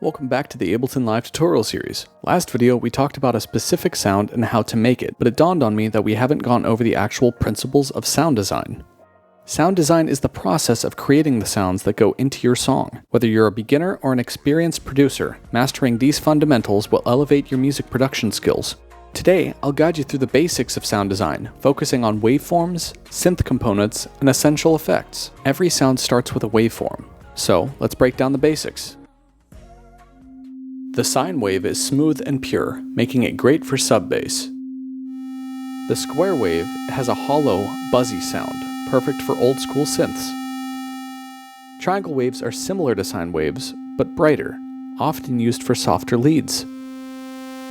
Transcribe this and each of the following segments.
Welcome back to the Ableton Live tutorial series. Last video, we talked about a specific sound and how to make it, but it dawned on me that we haven't gone over the actual principles of sound design. Sound design is the process of creating the sounds that go into your song. Whether you're a beginner or an experienced producer, mastering these fundamentals will elevate your music production skills. Today, I'll guide you through the basics of sound design, focusing on waveforms, synth components, and essential effects. Every sound starts with a waveform, so let's break down the basics. The sine wave is smooth and pure, making it great for sub-bass. The square wave has a hollow, buzzy sound, perfect for old-school synths. Triangle waves are similar to sine waves, but brighter, often used for softer leads.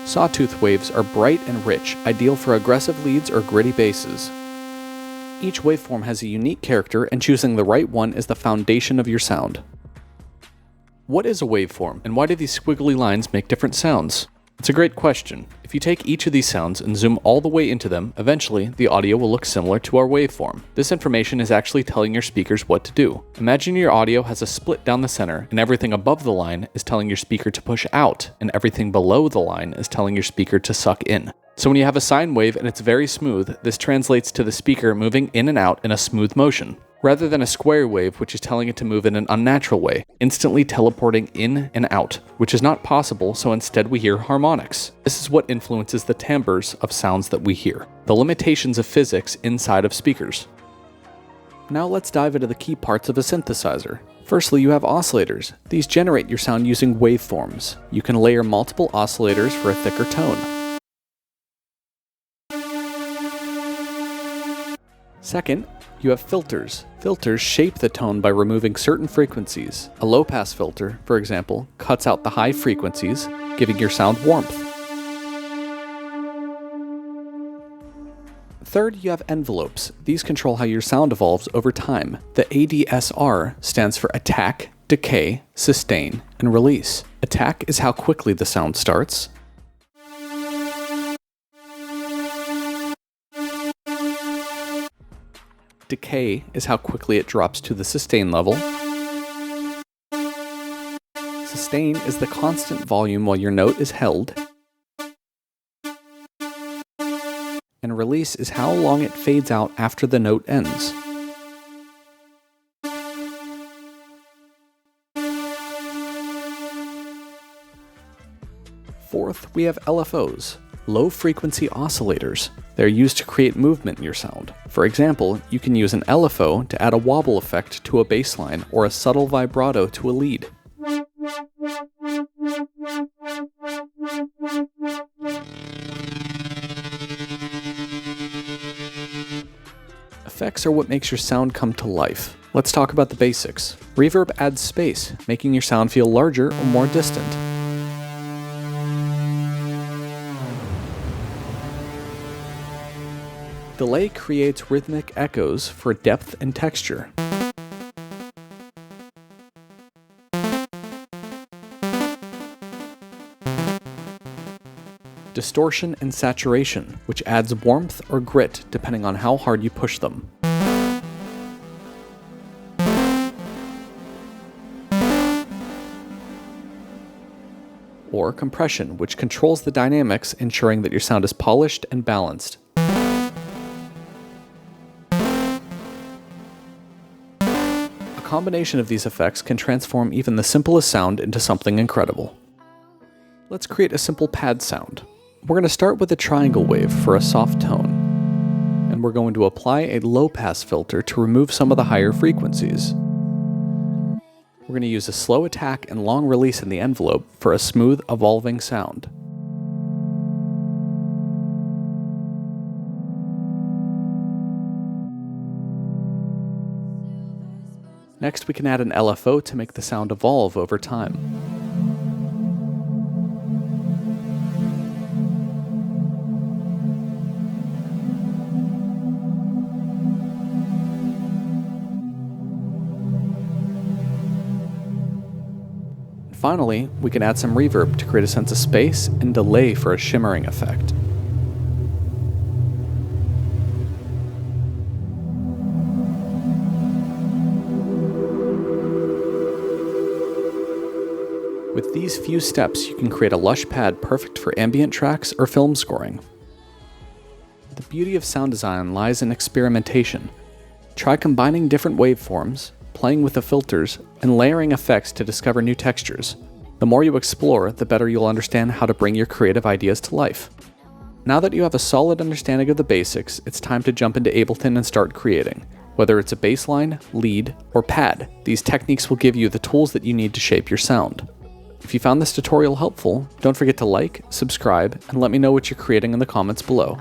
Sawtooth waves are bright and rich, ideal for aggressive leads or gritty basses. Each waveform has a unique character, and choosing the right one is the foundation of your sound. What is a waveform, and why do these squiggly lines make different sounds? It's a great question. If you take each of these sounds and zoom all the way into them, eventually the audio will look similar to our waveform. This information is actually telling your speakers what to do. Imagine your audio has a split down the center, and everything above the line is telling your speaker to push out, and everything below the line is telling your speaker to suck in. So when you have a sine wave and it's very smooth, this translates to the speaker moving in and out in a smooth motion, rather than a square wave which is telling it to move in an unnatural way, instantly teleporting in and out, which is not possible, so instead we hear harmonics. This is what influences the timbres of sounds that we hear, the limitations of physics inside of speakers. Now let's dive into the key parts of a synthesizer. Firstly, you have oscillators. These generate your sound using waveforms. You can layer multiple oscillators for a thicker tone. Second, you have filters. Filters shape the tone by removing certain frequencies. A low-pass filter, for example, cuts out the high frequencies, giving your sound warmth. Third, you have envelopes. These control how your sound evolves over time. The ADSR stands for attack, decay, sustain, and release. Attack is how quickly the sound starts. Decay is how quickly it drops to the sustain level. Sustain is the constant volume while your note is held. And release is how long it fades out after the note ends. Fourth, we have LFOs, low-frequency oscillators. They're used to create movement in your sound. For example, you can use an LFO to add a wobble effect to a bass line or a subtle vibrato to a lead. Effects are what makes your sound come to life. Let's talk about the basics. Reverb adds space, making your sound feel larger or more distant. Delay creates rhythmic echoes for depth and texture. Distortion and saturation, which adds warmth or grit depending on how hard you push them. Or compression, which controls the dynamics, ensuring that your sound is polished and balanced. A combination of these effects can transform even the simplest sound into something incredible. Let's create a simple pad sound. We're going to start with a triangle wave for a soft tone, and we're going to apply a low-pass filter to remove some of the higher frequencies. We're going to use a slow attack and long release in the envelope for a smooth, evolving sound. Next, we can add an LFO to make the sound evolve over time. Finally, we can add some reverb to create a sense of space and delay for a shimmering effect. With these few steps, you can create a lush pad perfect for ambient tracks or film scoring. The beauty of sound design lies in experimentation. Try combining different waveforms, playing with the filters, and layering effects to discover new textures. The more you explore, the better you'll understand how to bring your creative ideas to life. Now that you have a solid understanding of the basics, it's time to jump into Ableton and start creating. Whether it's a bass line, lead, or pad, these techniques will give you the tools that you need to shape your sound. If you found this tutorial helpful, don't forget to like, subscribe, and let me know what you're creating in the comments below.